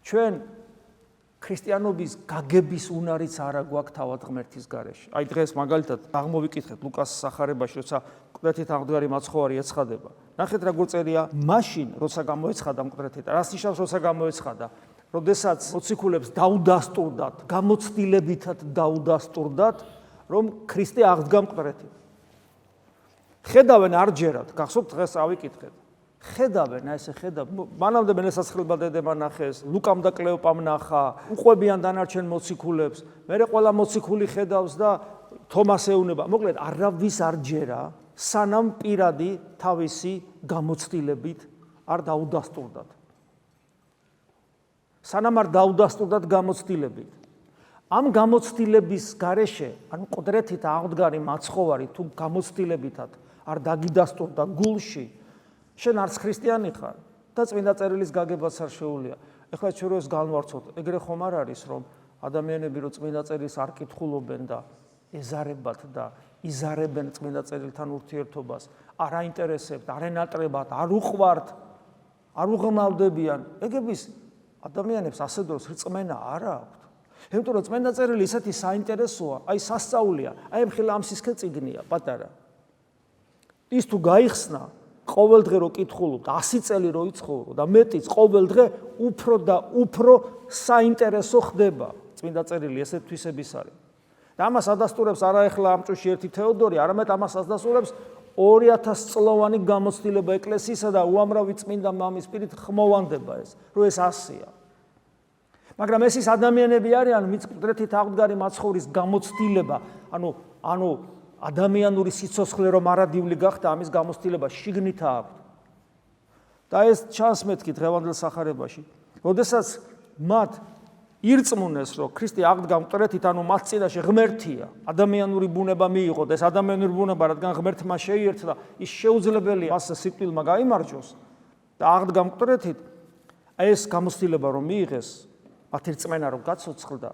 ჩვენ ქრისტიანობის გაგების უნარიც არა გვაქვს თავად ღმერთის გარეშე. აი დღეს მაგალითად აღმოვიკითხეთ ლუკას სახარებაში, როცა მკვდრეთით აღმდგარი მაცხოვარი ეცხადება. ნახეთ რა გვწერია, მაშინ როცა გამოეცხადა მკვდრეთით, რას ნიშნავს როცა გამოეცხადა? როდესაც მოციქულებს დაუდასტურდათ, გამოცდილებითად დაუდასტურდათ, რომ ქრისტე აღდგა მკვდრეთით. ხედავენ არჯერად, გახსოვთ დღეს ავიკითხეთ. ხედავენ, ესე ხედავენ. მანამდე მენესაცხრილმა დედება ნახეს, ლუკამ და კლეოპამ ნახა, უყვებიან დანარჩენ მოციქულებს. მერე ყველა მოციქული ხედავს და თომას ეუნება. მოკლედ, არავის არ ჯერა, სანამ პირადი თავისი გამოცდილებით არ დაუდასტურდათ. სანამ არ დაუდასტურდათ გამოცდილებით. ამ გამოცდილების გარეშე, ანუ მკვდრეთით აღდგარი მაცხოვარი თუ გამოცდილებითად არ დაგიდასტურდა გულში, შენ არც ქრისტიანი ხარ და წმინდა წერილის გაგებაც არ შეუძლია. ეხლა ჩვენ როს განვარცხოთ, ეგრე ხომ არ არის, რომ ადამიანები რო წმინდა წერილს არ კითხულობენ და ეზარებათ და იზარებენ წმინდა წერილთან ურთიერთობას, არ აინტერესებთ, არ ენატრებათ, არ უყვართ, არ უღმავდებიან. ეგების ადამიანებს ასე დროს რწმენა არ აქვთ. იმიტომ რომ წმინდა წერილი ისეთი საინტერესოა, აი სასწაულია, აი მხილ ამსისქე წიგნია პატარა. ის თუ გაიხსნა ყოველ დღე რო კითხულობ და 100 წელი რო იცხოვრო და მეტიც ყოველ დღე უფრო და უფრო საინტერესო ხდება წმინდა წერილი ესეთ თვისების არის. და ამას ადასტურებს არა ეხლა ამ წუთში ერთი თეოდორი, არამედ ამას ადასტურებს 2000 წლოვანი გამოცდილება ეკლესიისა და უამრავი წმინდა მამის პირით ხმოვანდება ეს, რომ ეს ასია. მაგრამ ეს ის ადამიანები არიან, ვინც მკვდრეთით აღდგარი მაცხოვრის გამოცდილება, ანუ ადამიანური სიცოცხლე რომ არადიული გახდა, ამის გამოცდილება შიგნით აქვთ. და ეს ჩანს მეთქი დღევანდელ სახარებაში. როდესაც მათ ირწმუნეს, რომ ქრისტე აღდგა მკვდრეთით, ანუ მათ წინაშე ღმერთია, ადამიანური ბუნება მიიღოთ, ეს ადამიანური ბუნება, რადგან ღმერთმა შეიერთა, ის შეუძლებელია მას სიკვდილმა გაიმარჯვოს და აღდგა მკვდრეთით, ეს გამოცდილება რომ მიიღეს, მათი რწმენა რომ გაცოცხლდა,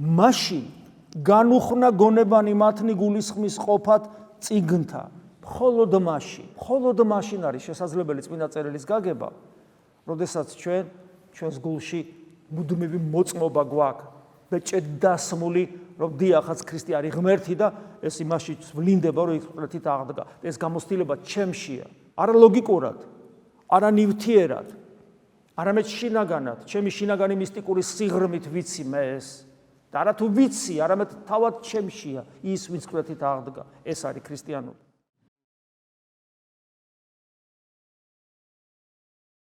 მაშინ განუხნა გონებანი მათნი გულისხმის ყოფათ წიგნთა. მხოლოდ მაშინ არის შესაძლებელი წმინდა წერილის გაგება, როდესაც ჩვენს გულში მუდმივი მოწმობა გვაქვს, ბეჭედ დასმული, რომ დიახაც ქრისტე არის ღმერთი და ეს იმაში ვლინდება, რომ ის მკვდრეთით აღდგა. ეს გამოცდილება ჩემშია, არა ლოგიკურად, არა ნივთიერად, არამედ შინაგანად, ჩემი შინაგანი მისტიკური სიღრმით ვიცი მე ეს. და არა თუ ვიცი, არამედ თავად ჩემშია ის, ვინც მკვდრეთით აღდგა. ეს არის ქრისტიანობა.